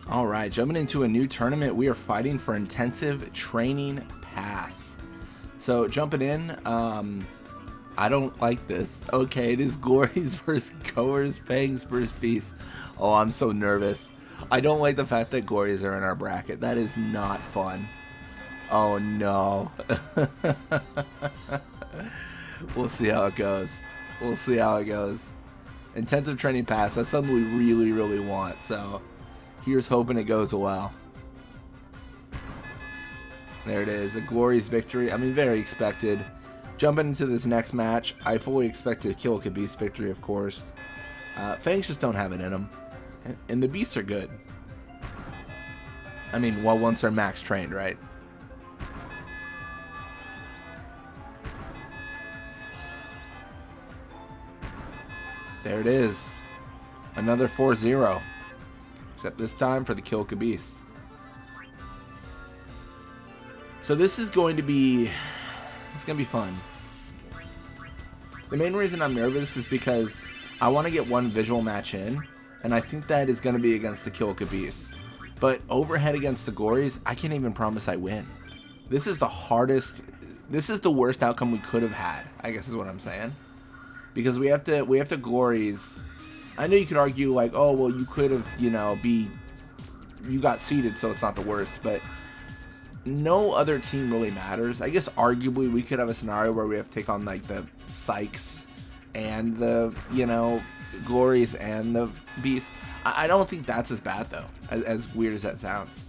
All right, jumping into a new tournament, we are fighting for intensive training pass. So jumping in, I don't like this. Okay, it is Glories versus Goers, Fangs versus Beasts. Oh, I'm so nervous. I don't like the fact that Glories are in our bracket. That is not fun. Oh no. We'll see how it goes. We'll see how it goes. Intensive training pass, that's something we really, really want, so here's hoping it goes well. There it is, a Glories victory. I mean, very expected. Jumping into this next match, I fully expect to kill a Beast victory, of course. Fangs just don't have it in them. And the Beasts are good. I mean, well, once they're max trained, right? There it is. Another 4-0. Except this time for the Kill Beast. So this is going to be... It's going to be fun. The main reason I'm nervous is because I want to get one visual match in. And I think that is going to be against the Kill Beast. But overhead against the Glories, I can't even promise I win. This is the hardest... This is the worst outcome we could have had, I guess is what I'm saying. Because we have to Glories. I know you could argue like, oh well, you could have, you got seeded, so it's not the worst. But no other team really matters. I guess arguably we could have a scenario where we have to take on like the Sykes and the Glories and the Beasts. I don't think that's as bad though, as weird as that sounds.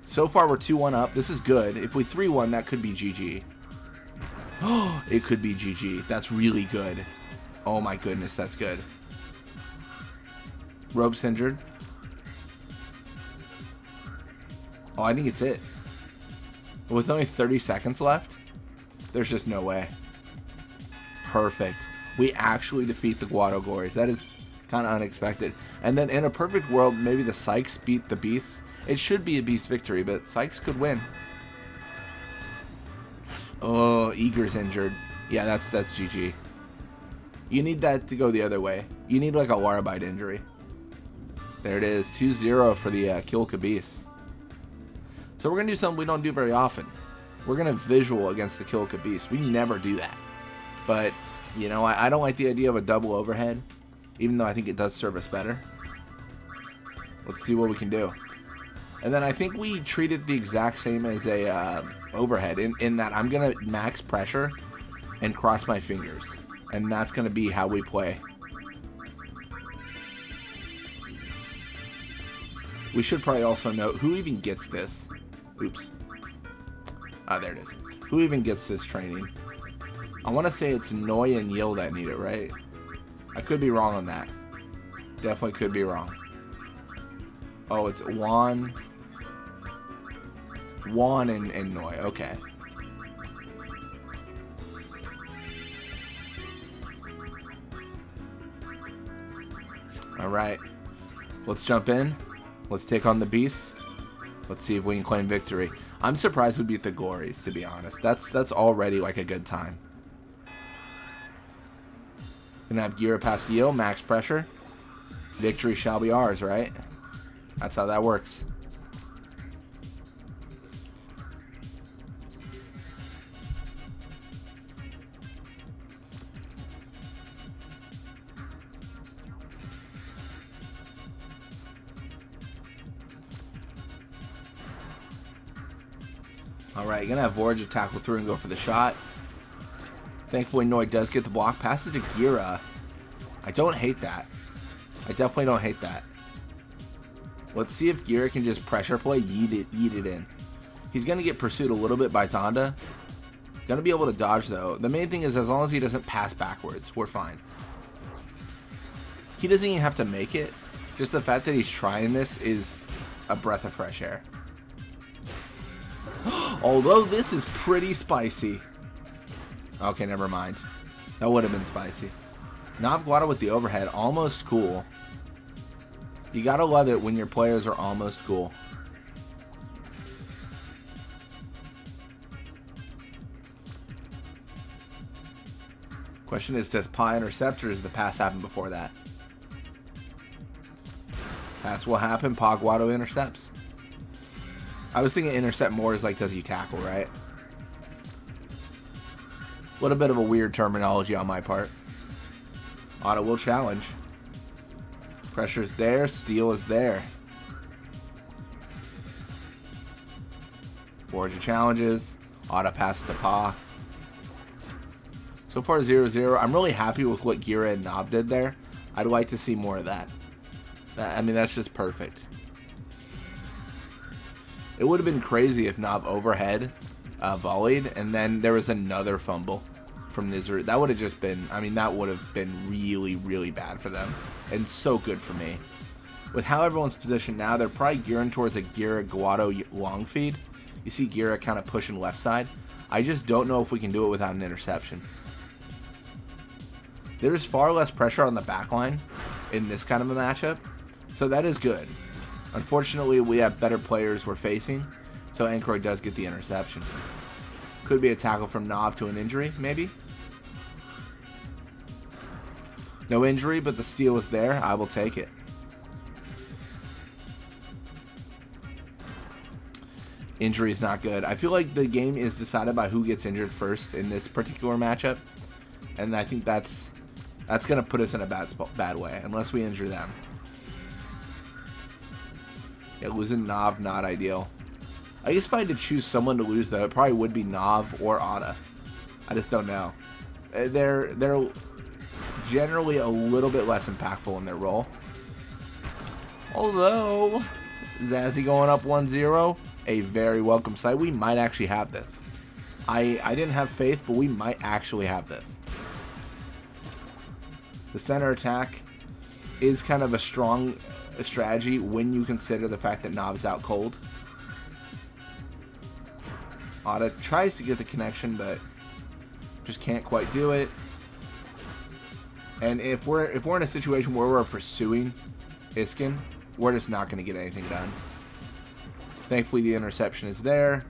So far we're 2-1 up. This is good. If we 3-1, that could be GG. Oh, it could be GG. That's really good. Oh my goodness, that's good. Rope's injured. Oh, I think it's it. With only 30 seconds left, there's just no way. Perfect. We actually defeat the Guado Glories. That is kind of unexpected. And then in a perfect world, maybe the Sykes beat the Beasts. It should be a Beast victory, but Sykes could win. Oh, Eager's injured. Yeah, that's GG. You need that to go the other way. You need like a Larabite injury. There it is. 2-0 for the Kill Beast. So we're going to do something we don't do very often. We're going to visual against the Kill Beast. We never do that. But, I don't like the idea of a double overhead. Even though I think it does serve us better. Let's see what we can do. And then I think we treat it the exact same as a overhead. In that I'm going to max pressure and cross my fingers. And that's going to be how we play. We should probably also note who even gets this. Oops. Ah, there it is. Who even gets this training? I want to say it's Noi and Yil that need it, right? I could be wrong on that. Definitely could be wrong. Oh, it's Juan and Noi. Okay. Alright, let's jump in. Let's take on the Beasts. Let's see if we can claim victory. I'm surprised we beat the Glories, to be honest. That's already like a good time. Gonna have Gira past Yil, max pressure. Victory shall be ours, right? That's how that works. Alright, gonna have Voyager tackle through and go for the shot. Thankfully, Noi does get the block. Passes to Gira. I don't hate that. I definitely don't hate that. Let's see if Gira can just pressure play, yeet it in. He's gonna get pursued a little bit by Zonda. Gonna be able to dodge though. The main thing is as long as he doesn't pass backwards, we're fine. He doesn't even have to make it. Just the fact that he's trying this is a breath of fresh air. Although this is pretty spicy. Okay, never mind. That would have been spicy. Nav Guado with the overhead. Almost cool. You gotta love it when your players are almost cool. Question is, does Pi intercept or does the pass happen before that? That's what happened. Guado intercepts. I was thinking intercept more is like, does he tackle, right? A little bit of a weird terminology on my part. Otto will challenge. Pressure's there. Steal is there. Borgia challenges. Otto passes to Pa. So far 0-0. I'm really happy with what Gira and Nob did there. I'd like to see more of that. I mean, that's just perfect. It would have been crazy if Nob overhead volleyed and then there was another fumble from Nizaru. That would have just been, I mean, that would have been really, really bad for them. And so good for me. With how everyone's positioned now, they're probably gearing towards a Gira Guado long feed. You see Gira kind of pushing left side. I just don't know if we can do it without an interception. There's far less pressure on the back line in this kind of a matchup, so that is good. Unfortunately, we have better players we're facing, so Ankroyd does get the interception. Could be a tackle from Nob to an injury, maybe. No injury, but the steal is there. I will take it. Injury is not good. I feel like the game is decided by who gets injured first in this particular matchup, and I think that's going to put us in a bad way, unless we injure them. Yeah, losing Nav, not ideal. I guess if I had to choose someone to lose, though, it probably would be Nav or Ada. I just don't know. They're generally a little bit less impactful in their role. Although, Zazzy going up 1-0, a very welcome sight. We might actually have this. I didn't have faith, but we might actually have this. The center attack is kind of a strong strategy when you consider the fact that Nob's out cold. Ada tries to get the connection, but just can't quite do it. And if we're in a situation where we're pursuing Iskin, we're just not going to get anything done. Thankfully, the interception is there.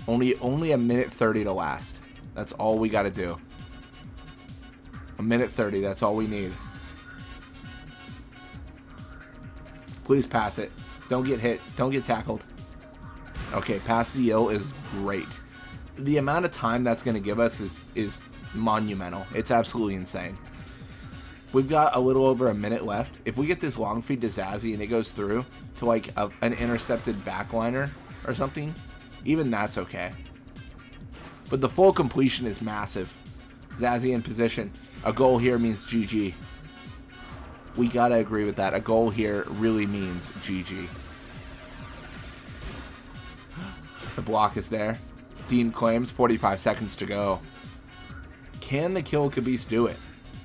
Only a minute 30 to last. That's all we got to do. A minute 30. That's all we need. Please pass it. Don't get hit. Don't get tackled. Okay, pass the Yo is great. The amount of time that's going to give us is monumental. It's absolutely insane. We've got a little over a minute left. If we get this long feed to Zazzy and it goes through to like an intercepted backliner or something, even that's okay. But the full completion is massive. Zazzy in position. A goal here means GG. We gotta agree with that. A goal here really means GG. The block is there. Dean claims 45 seconds to go. Can the Kill Khabis do it?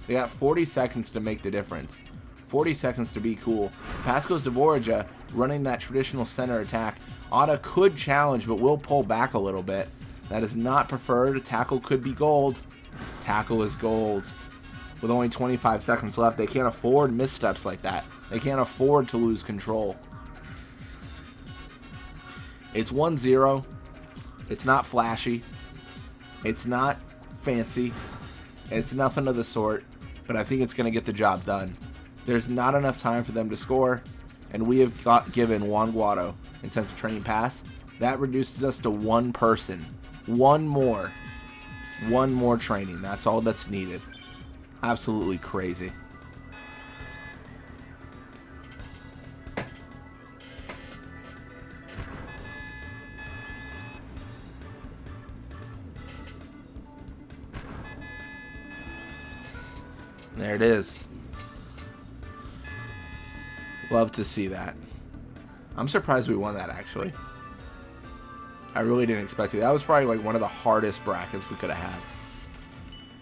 They got 40 seconds to make the difference. 40 seconds to be cool. Pass goes to Borgia, running that traditional center attack. Ada could challenge, but will pull back a little bit. That is not preferred. Tackle could be gold. Tackle is gold. With only 25 seconds left, they can't afford missteps like that. They can't afford to lose control. It's 1-0. It's not flashy. It's not fancy. It's nothing of the sort. But I think it's going to get the job done. There's not enough time for them to score. And we have given Juan Guado intensive training pass. That reduces us to one person. One more training. That's all that's needed. Absolutely crazy. There it is. Love to see that. I'm surprised we won that, actually. I really didn't expect it. That was probably like one of the hardest brackets we could have had.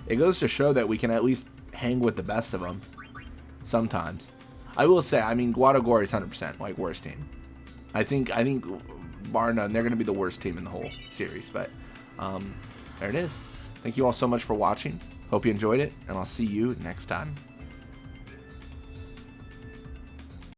It goes to show that we can at least hang with the best of them. Sometimes. I will say, I mean, Guado Glories 100%, like, worst team. I think bar none, they're going to be the worst team in the whole series. But, there it is. Thank you all so much for watching. Hope you enjoyed it, and I'll see you next time.